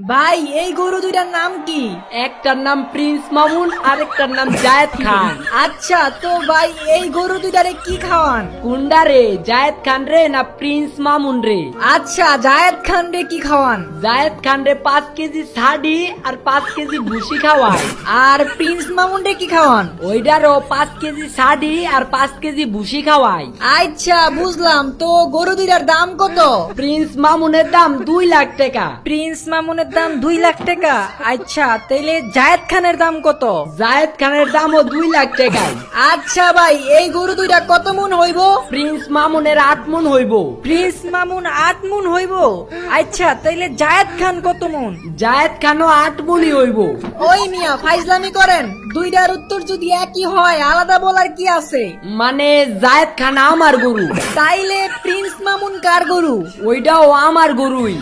ভাই এই গরু দুইটার নাম কি? একটার নাম প্রিন্স মামুন আরেকটার নাম জায়েদ খান। আচ্ছা তো ভাই এই গরু দুইটারে কি খাওয়ান? কুন্ডা রে, জায়েদ খান রে না প্রিন্স মামুন রে? আচ্ছা জায়েদ খান রে কি খাওয়ান? জায়েদ খান রে 5 কেজি ছাড়ি আর 5 কেজি ভুসি খাওয়ায়। আর প্রিন্স মামুন রে কি খাওয়ান? ওইটারও 5 কেজি ছাড়ি আর 5 কেজি ভুসি খাওয়ায়। আচ্ছা বুঝলাম, তো গরু দুইটার দাম কত? প্রিন্স মামুনের দাম 2 লাখ টাকা। প্রিন্স মামুনের দাম 2 লাখ টাকা। আচ্ছা তাইলে জায়েদ খানের দাম কত? জায়েদ খানের দামও 2 লাখ টাকা। আচ্ছা ভাই এই গরু দুইটা কত মন হইব? প্রিন্স মামুনের 8 মন হইব। প্রিন্স মামুন 8 মন হইব। আচ্ছা তাইলে জায়েদ খান কত মন? জায়েদ খানও 8 মনই হইব। ওই মিয়া ফাইজলামি করেন, দুইটার উত্তর যদি একই হয় আলাদা বলার কি আছে? মানে জায়েদ খান আমার গরু, তাইলে প্রিন্স মামুন কার গরু? ওইটাও আমার গরুই।